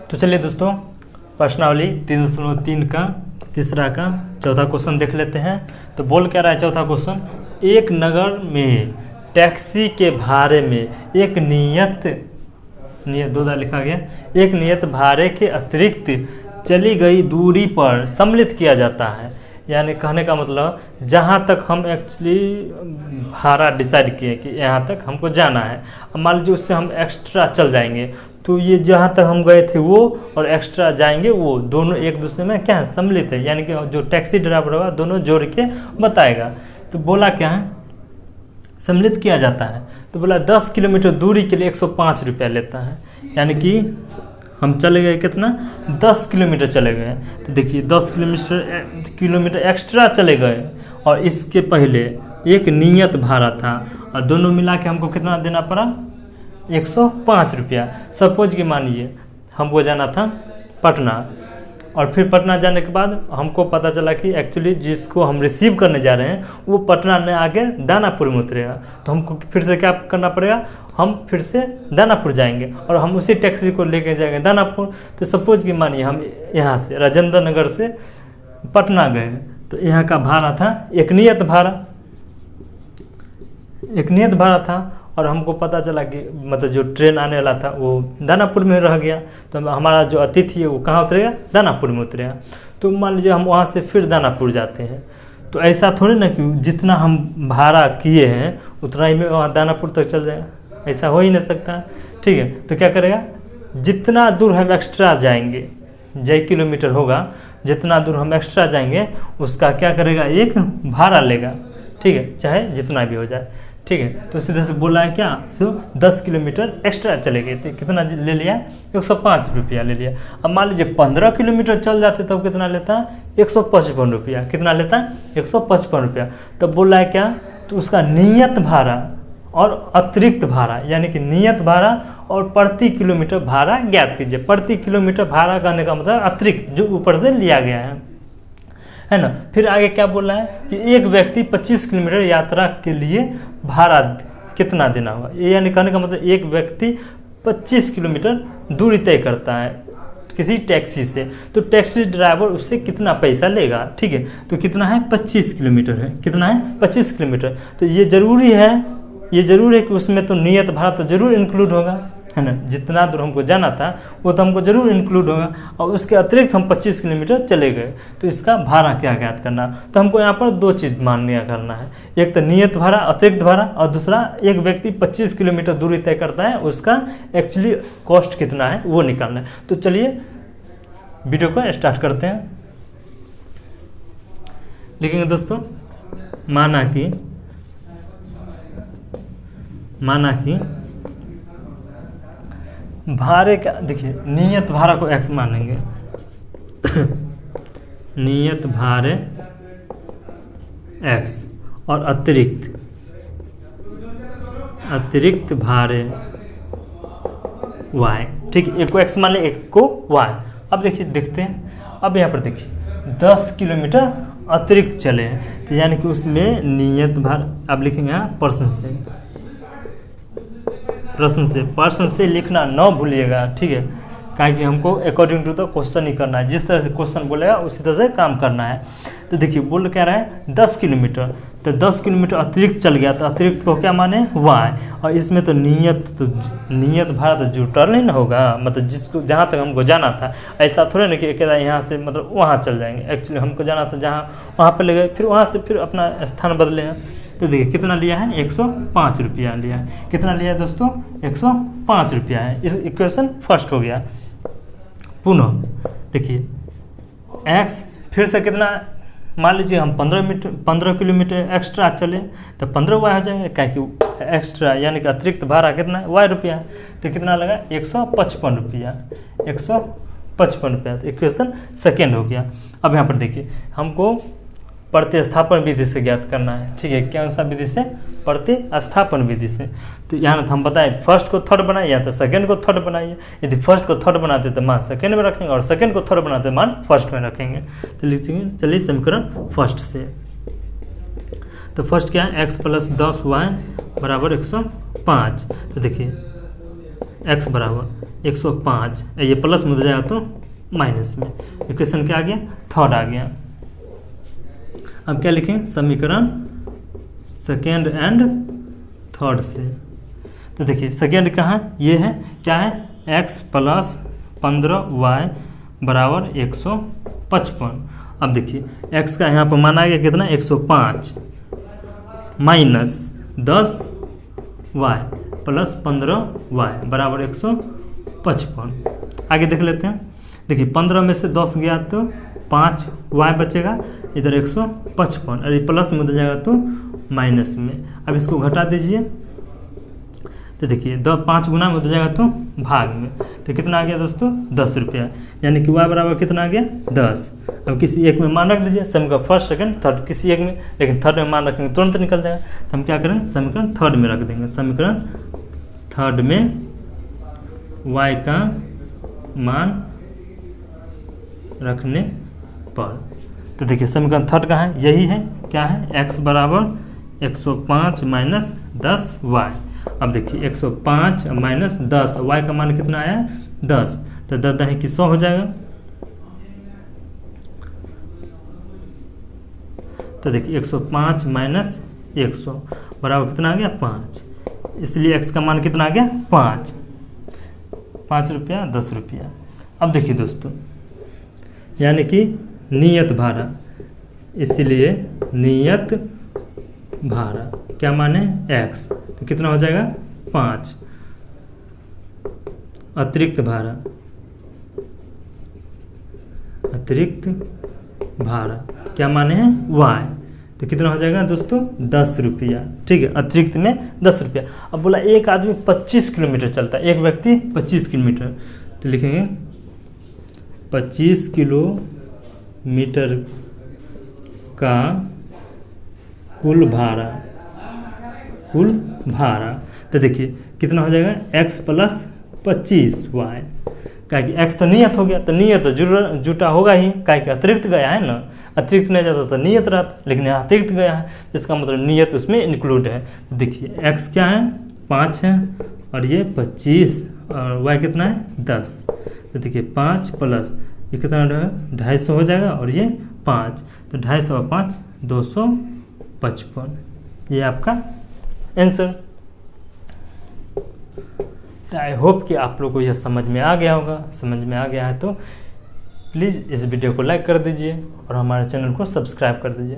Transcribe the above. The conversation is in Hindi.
तो चलिए दोस्तों, प्रश्नावली 3.3 का तीसरा का चौथा क्वेश्चन देख लेते हैं। तो बोल क्या रहा है चौथा क्वेश्चन, एक नगर में टैक्सी के भाड़े में एक नियत दो लिखा गया, एक नियत भाड़े के अतिरिक्त चली गई दूरी पर सम्मिलित किया जाता है। यानी कहने का मतलब जहाँ तक हम एक्चुअली भाड़ा डिसाइड किए कि यहाँ तक हमको जाना है, अब मान लीजिए उससे हम एक्स्ट्रा चल जाएंगे तो ये जहाँ तक हम गए थे वो और एक्स्ट्रा जाएंगे वो दोनों एक दूसरे में क्या है, सम्मिलित है। यानी कि जो टैक्सी ड्राइवर होगा दोनों जोड़ के बताएगा। तो बोला क्या है, सम्मिलित किया जाता है। तो बोला 10 किलोमीटर दूरी के लिए 105 रुपया लेता है। यानी कि हम चले गए कितना, 10 किलोमीटर चले गए। तो देखिए 10 किलोमीटर एक्स्ट्रा चले गए और इसके पहले एक नियत भाड़ा था और दोनों मिला के हमको कितना देना पड़ा, 105 रुपया। सपोज कि मानिए हमको जाना था पटना और फिर पटना जाने के बाद हमको पता चला कि एक्चुअली जिसको हम रिसीव करने जा रहे हैं वो पटना में आगे दानापुर में उतरेगा। तो हमको फिर से क्या करना पड़ेगा, हम फिर से दानापुर जाएंगे और हम उसी टैक्सी को लेके जाएंगे दानापुर। तो सपोज कि मानिए हम यहाँ से राजेंद्र नगर से पटना गए तो यहाँ का भाड़ा था एक नियत भाड़ा था और हमको पता चला कि मतलब जो ट्रेन आने वाला था वो दानापुर में रह गया। तो हमारा जो अतिथि है वो कहाँ उतरेगा, दानापुर में उतरेगा। तो मान लीजिए हम वहाँ से फिर दानापुर जाते हैं तो ऐसा थोड़ी ना कि जितना हम भाड़ा किए हैं उतना ही में वहाँ दानापुर तक चल जाएगा, ऐसा हो ही नहीं सकता। ठीक है, तो क्या करेगा, जितना दूर हम एक्स्ट्रा जाएंगे, जो किलोमीटर होगा जितना दूर हम एक्स्ट्रा जाएंगे उसका क्या करेगा, एक भाड़ा लेगा। ठीक है, चाहे जितना भी हो जाए। ठीक है, तो सीधे से बोला है क्या, सो 10 किलोमीटर एक्स्ट्रा चले गए थे, कितना ले लिया, 105 रुपया ले लिया। अब मान लीजिए 15 किलोमीटर चल जाते तब कितना लेता है, 155 रुपया। कितना लेता है, 155 रुपया। तब बोला है क्या, तो उसका नियत भाड़ा और अतिरिक्त भाड़ा, यानी कि नियत भाड़ा और प्रति किलोमीटर भाड़ा ज्ञात कीजिए। प्रति किलोमीटर भाड़ा करने का मतलब अतिरिक्त जो ऊपर से लिया गया है ना। फिर आगे क्या बोला है कि एक व्यक्ति 25 किलोमीटर यात्रा के लिए भाड़ा कितना देना होगा। ये यानी कहने का मतलब एक व्यक्ति 25 किलोमीटर दूरी तय करता है किसी टैक्सी से, तो टैक्सी ड्राइवर उससे कितना पैसा लेगा। ठीक है, तो कितना है, 25 किलोमीटर है। कितना है, 25 किलोमीटर। तो ये ज़रूरी है कि उसमें तो नियत भाड़ा तो ज़रूर इंक्लूड होगा, है ना। जितना दूर हमको जाना था वो तो हमको ज़रूर इंक्लूड होगा और उसके अतिरिक्त हम 25 किलोमीटर चले गए तो इसका भाड़ा क्या ज्ञात करना। तो हमको यहाँ पर दो चीज़ मान्य करना है, एक तो नियत भाड़ा अतिरिक्त भाड़ा और दूसरा एक व्यक्ति 25 किलोमीटर दूरी तय करता है उसका एक्चुअली कॉस्ट कितना है वो निकालना है। तो चलिए वीडियो को स्टार्ट करते हैं। लिखेंगे दोस्तों, माना कि भाड़े का, देखिए नियत भाड़ा को x मानेंगे नियत भाड़े x और अतिरिक्त भाड़े y। ठीक है, एक को x मान ले एक को y। अब देखिए देखते हैं, अब यहाँ पर देखिए 10 किलोमीटर अतिरिक्त चले हैं तो यानी कि उसमें नियत भाड़ा, अब लिखेंगे यहाँ प्रश्न से लिखना न भूलिएगा। ठीक है, कारण कि हमको अकॉर्डिंग टू द क्वेश्चन ही करना है, जिस तरह से क्वेश्चन बोलेगा उसी तरह से काम करना है। तो देखिए बोल क्या रहा है, 10 किलोमीटर, तो 10 किलोमीटर अतिरिक्त चल गया तो अतिरिक्त को क्या माने, y। और इसमें तो नियत भाड़ा तो जुटल नहीं ना होगा, मतलब जिसको जहाँ तक हमको जाना था। ऐसा थोड़े ना कि अकेला यहाँ से मतलब वहाँ चल जाएंगे। एक्चुअली हमको जाना था जहाँ, वहाँ पर ले गए, फिर वहाँ से फिर अपना स्थान बदले हैं। तो देखिए कितना लिया है, 105 रुपया लिया है। कितना लिया है दोस्तों, 105 रुपया है। इस इक्वेशन फर्स्ट हो गया। पुनः देखिए x फिर से कितना, मान लीजिए हम 15 किलोमीटर एक्स्ट्रा चले तो 15 y हो जाएगा, क्या कि एक्स्ट्रा यानी कि अतिरिक्त भाड़ा कितना, y रुपया। तो कितना लगा, 155 रुपया, 155 रुपया। तो इक्वेशन सेकेंड हो गया। अब यहाँ पर देखिए हमको प्रतिस्थापन विधि से ज्ञात करना है। ठीक है, कौन सा विधि से, प्रतिस्थापन विधि से। तो यहाँ तो हम बताएं फर्स्ट को थर्ड बनाइए या तो सेकंड को थर्ड बनाइए। यदि फर्स्ट को थर्ड बनाते तो मान सेकंड में रखेंगे और सेकंड को थर्ड बनाते मान फर्स्ट में रखेंगे। तो लिखेंगे, चलिए समीकरण फर्स्ट से। तो फर्स्ट क्या है, x + 10y = 105। तो देखिए x बराबर 105, ये प्लस में हो जाएगा तो माइनस में। इक्वेशन क्या आ गया? थर्ड आ गया। अब क्या लिखें? समीकरण सेकेंड एंड थर्ड से। तो देखिए सेकेंड कहाँ? ये है, क्या है? x प्लस 15y बराबर 155। अब देखिए x का यहाँ पर माना गया कितना? 105 माइनस 10y प्लस 15y बराबर 155। आगे देख लेते हैं। देखिए 15 में से 10 गया तो 5y बचेगा, इधर 155, और ये प्लस में हो जाएगा तो माइनस में। अब इसको घटा दीजिए तो देखिए 5 गुना में हो जाएगा तो भाग में, तो कितना आ गया दोस्तों? 10 रुपया, यानी कि y बराबर कितना आ गया? 10। अब किसी एक में मान रख दीजिए, समीकरण फर्स्ट सेकंड थर्ड किसी एक में, लेकिन थर्ड में मान रखेंगे तुरंत निकल जाएगा, तो हम क्या करेंगे? समीकरण थर्ड में रख देंगे। समीकरण थर्ड में y का मान रखने पर, तो देखिए समीकरण थर्ड का है, यही है, क्या है? x बराबर 105 माइनस 10y। अब देखिए 105 माइनस 10, y का मान कितना आया? 10, तो 10 दही की 100 हो जाएगा। तो देखिए 105 माइनस 100 बराबर कितना आ गया? 5, इसलिए x का मान कितना आ गया? 5 रुपया 10 रुपया। अब देखिए दोस्तों, यानी कि नियत भाड़ा, इसलिए नियत भाड़ा क्या माने? x, तो कितना हो जाएगा? 5। अतिरिक्त भाड़ा, अतिरिक्त भाड़ा क्या माने हैं? y, तो कितना हो जाएगा दोस्तों? 10 रुपया। ठीक है, अतिरिक्त में 10 रुपया। अब बोला एक आदमी 25 किलोमीटर चलता है, एक व्यक्ति 25 किलोमीटर, तो लिखेंगे 25 किलोमीटर का कुल भाड़ा, कुल भाड़ा। तो देखिए कितना हो जाएगा? x प्लस 25y, क्या कि x तो नियत हो गया, तो नियत तो जुटा होगा ही, क्या कि अतिरिक्त गया है ना, अतिरिक्त नहीं जाता तो नियत रहता, लेकिन यहाँ अतिरिक्त गया है, इसका मतलब नियत उसमें इंक्लूड है। तो देखिए x क्या है? 5 है, और ये 25, और y कितना है? 10। तो देखिए 5 प्लस ये कितना है? 250 हो जाएगा, और ये 5, तो 250 और 5 255, ये आपका आंसर। आई होप कि आप लोग को यह समझ में आ गया होगा। समझ में आ गया है तो प्लीज़ इस वीडियो को लाइक कर दीजिए और हमारे चैनल को सब्सक्राइब कर दीजिए।